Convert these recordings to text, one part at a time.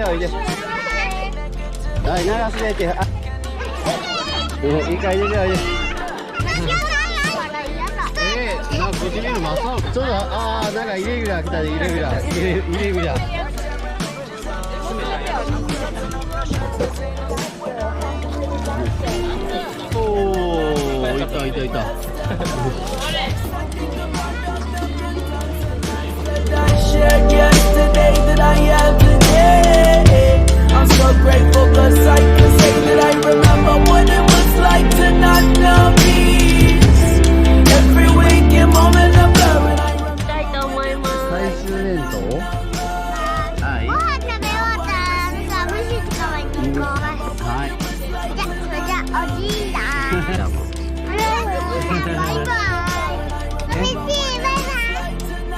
おいで。はい、流すでって。いいか、入れておいで。なんかこっち見るの真っ青。ちょっと、なんかイレギュラー来たで、イレギュラー。イレギュラー。おー、いたいたいた。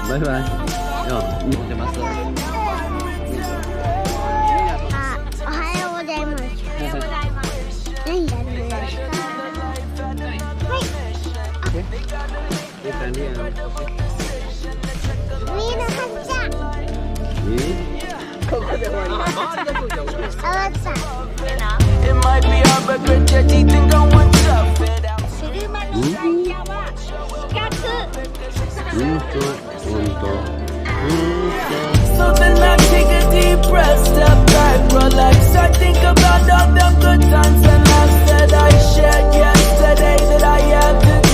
バイバイ。見てます。おはようございます。何やるんですか。はい。みんなはっちゃん。ここで終わり。あわった。シルマのタイヤは四角。So then I take a deep breath, step back, relax. I think about all the good times and laughs that I shared yesterday that I have today.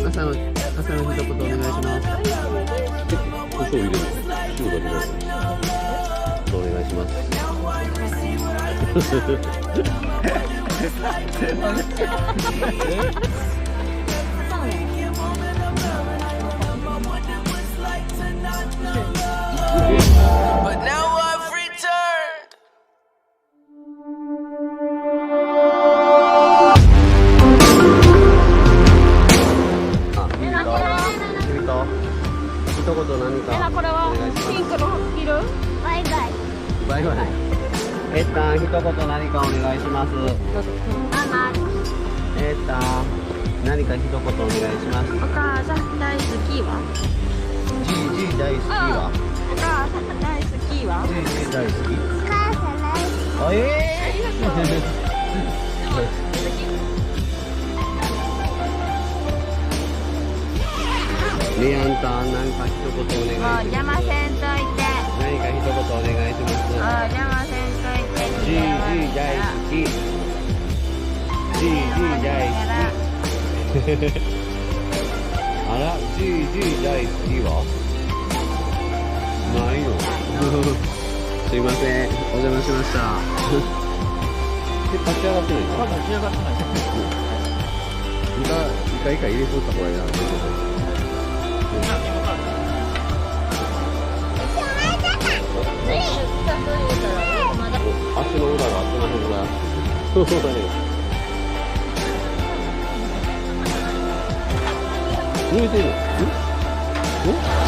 朝の一言お願いします。胡椒入れるの？塩だけだよ。お願いします。But now I've returned. 一言何か。これはピンクの色。バイバイ。バイバイ。一言何かお願いします。何か一言お願いします。お母さん大好きは。じい大好きは。お母さん大好きは。じい大好き。お母さん大好き。リアンタン、何か一言お願いします。もう邪魔せんといて。何か一言お願いします。邪魔せんといて。じい大好き。じい大好き。あら、じい大好きはないの。すいません、お邪魔しました。立ち上がってないですか？立ち上がってないです。イカ入れとった方がいいな。足の裏があってますが。そうだね。濡れてるの？